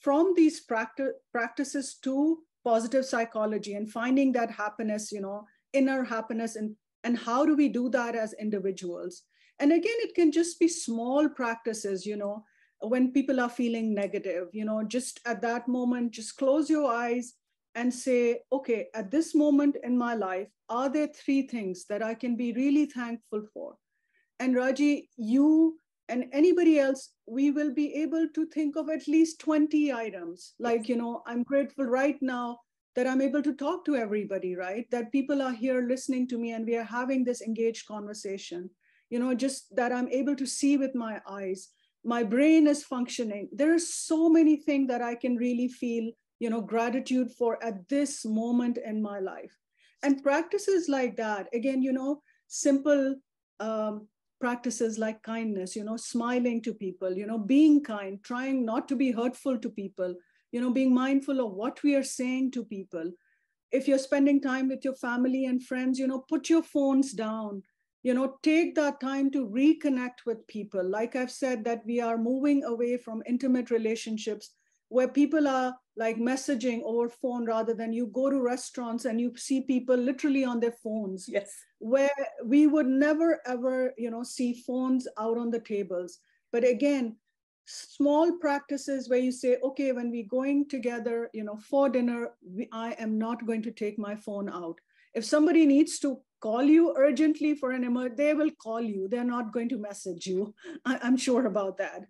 from these practices to positive psychology and finding that happiness, inner happiness. And how do we do that as individuals? And again, it can just be small practices, when people are feeling negative, just at that moment, just close your eyes and say, okay, at this moment in my life, are there 3 things that I can be really thankful for? And Raji, you and anybody else, we will be able to think of at least 20 items. Like, I'm grateful right now that I'm able to talk to everybody, right? That people are here listening to me and we are having this engaged conversation, just that I'm able to see with my eyes. My brain is functioning. There are so many things that I can really feel, gratitude for at this moment in my life. And practices like that, again, simple practices like kindness, smiling to people, being kind, trying not to be hurtful to people, being mindful of what we are saying to people. If you're spending time with your family and friends, put your phones down, take that time to reconnect with people. Like I've said, that we are moving away from intimate relationships where people are like messaging over phone, rather than you go to restaurants and you see people literally on their phones. Yes. Where we would never ever, see phones out on the tables. But again, small practices where you say, okay, when we're going together, for dinner, I am not going to take my phone out. If somebody needs to call you urgently for an emergency, they will call you. They're not going to message you. I'm sure about that.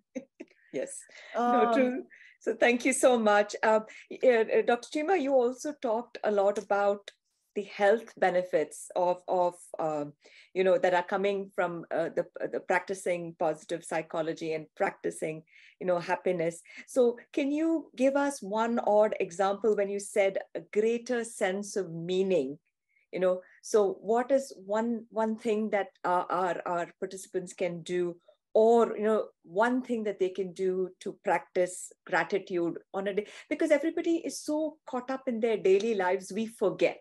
Yes, no, true. So thank you so much. Dr. Cheema, you also talked a lot about the health benefits of that are coming from the practicing positive psychology and practicing, happiness. So can you give us one odd example when you said a greater sense of meaning? So what is one thing that our participants can do, or one thing that they can do to practice gratitude on a day? Because everybody is so caught up in their daily lives, we forget.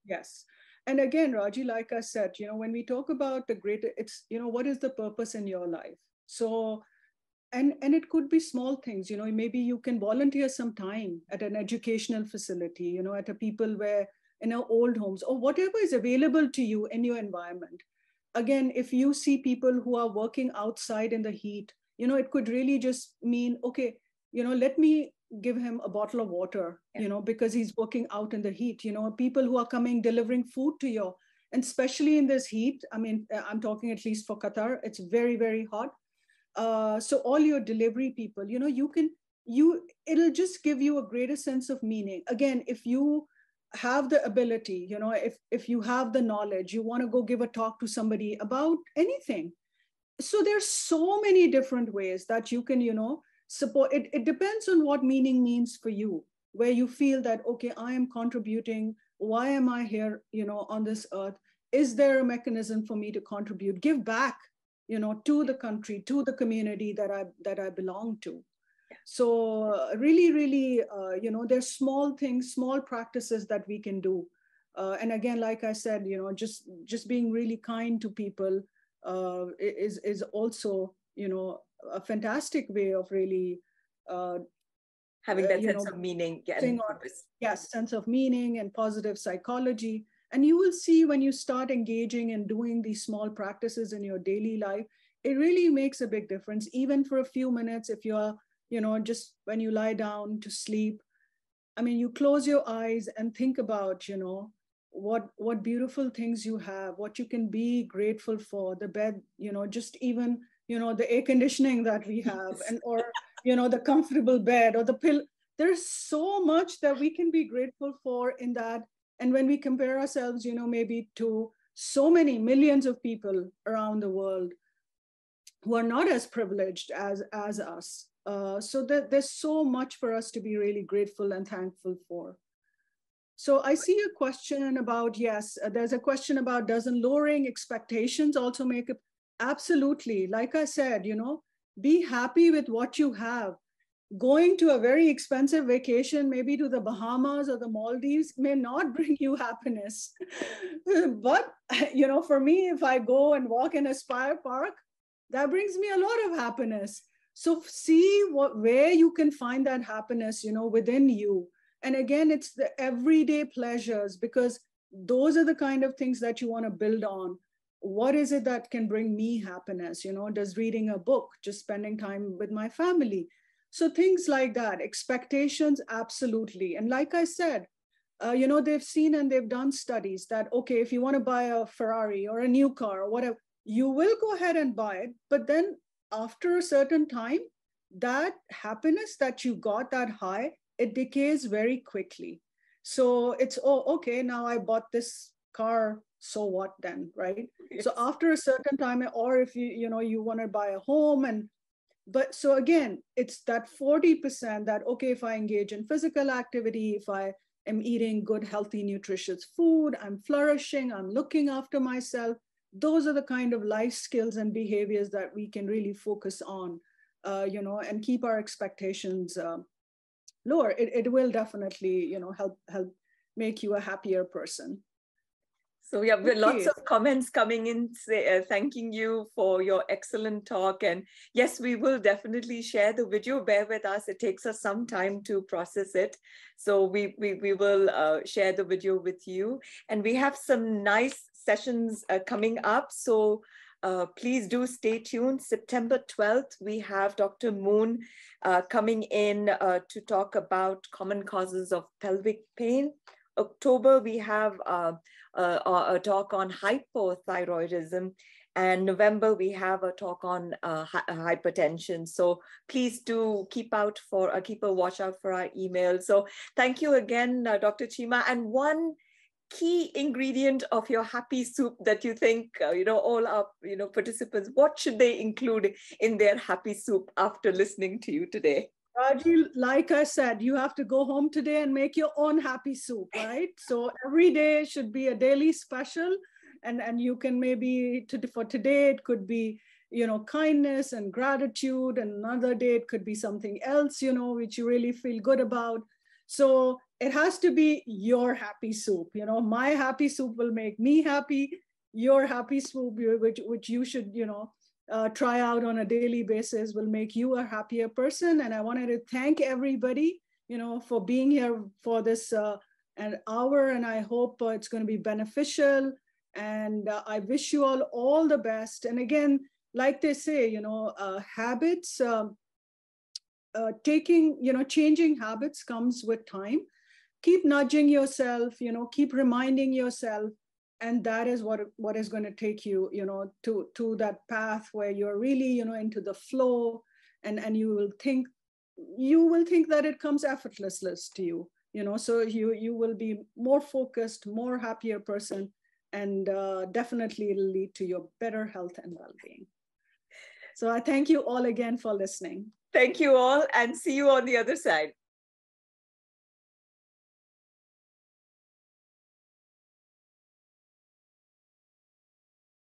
Yes. And again, Raji, like I said, when we talk about the greater, it's, what is the purpose in your life? So, and it could be small things, maybe you can volunteer some time at an educational facility, at a people where, old homes, or whatever is available to you in your environment. Again, if you see people who are working outside in the heat, it could really just mean, okay, let me give him a bottle of water, because he's working out in the heat. People who are coming, delivering food to you, and especially in this heat, I mean, I'm talking at least for Qatar, it's very, very hot. So all your delivery people, it'll just give you a greater sense of meaning. Again, if you have the ability, if you have the knowledge, you want to go give a talk to somebody about anything. So there's so many different ways that you can, support. It depends on what meaning means for you, where you feel that, okay, I am contributing. Why am I here, on this earth? Is there a mechanism for me to contribute, give back, to the country, to the community that I belong to? So really, really, there's small things, small practices that we can do. And again, like I said, just being really kind to people is also, a fantastic way of really having that sense of meaning. Yes, sense of meaning and positive psychology. And you will see when you start engaging and doing these small practices in your daily life, it really makes a big difference. Even for a few minutes, if you're, just when you lie down to sleep, I mean, you close your eyes and think about, what beautiful things you have, what you can be grateful for, the bed, just even, the air conditioning that we have, and or, the comfortable bed or the pillow. There's so much that we can be grateful for in that. And when we compare ourselves, maybe to so many millions of people around the world who are not as privileged as us. So there's so much for us to be really grateful and thankful for. So I see a question about, yes, there's a question about, doesn't lowering expectations also make it? Absolutely. Like I said, be happy with what you have. Going to a very expensive vacation, maybe to the Bahamas or the Maldives, may not bring you happiness. But, for me, if I go and walk in a Aspire Park, that brings me a lot of happiness. So see where you can find that happiness, within you. And again, it's the everyday pleasures, because those are the kind of things that you want to build on. What is it that can bring me happiness? Does reading a book, just spending time with my family? So things like that. Expectations, absolutely. And like I said, they've seen and they've done studies that, okay, if you want to buy a Ferrari or a new car or whatever, you will go ahead and buy it. But then after a certain time, that happiness that you got, that high, it decays very quickly. So it's, oh, okay, now I bought this car, so what then, right? Yes. So after a certain time, or if you want to buy a home, but so again, it's that 40% that, okay, if I engage in physical activity, if I am eating good, healthy, nutritious food, I'm flourishing, I'm looking after myself, those are the kind of life skills and behaviors that we can really focus on, and keep our expectations lower. It will definitely, help make you a happier person. So we have lots of comments coming in thanking you for your excellent talk. And yes, we will definitely share the video. Bear with us. It takes us some time to process it. So we will share the video with you. And we have some nice sessions coming up. So please do stay tuned. September 12th, we have Dr. Moon coming in to talk about common causes of pelvic pain. October, we have a talk on hypothyroidism, and November we have a talk on hypertension. So please do keep a watch out for our email. So thank you again, Dr. Cheema. And one key ingredient of your happy soup that you think all our participants, what should they include in their happy soup after listening to you today? Raji, like I said, you have to go home today and make your own happy soup, right? So every day should be a daily special. And you can maybe, for today, it could be, kindness and gratitude. And another day, it could be something else, which you really feel good about. So it has to be your happy soup. My happy soup will make me happy. Your happy soup, which you should, try out on a daily basis, will make you a happier person. And I wanted to thank everybody, for being here for this an hour. And I hope it's going to be beneficial. And I wish you all the best. And again, like they say, habits, changing habits comes with time. Keep nudging yourself, keep reminding yourself. And that is what is going to take you, to that path where you're really, into the flow, and you will think that it comes effortlessly to you, so you will be more focused, more happier person, and definitely it'll lead to your better health and well-being. So I thank you all again for listening. Thank you all, and see you on the other side.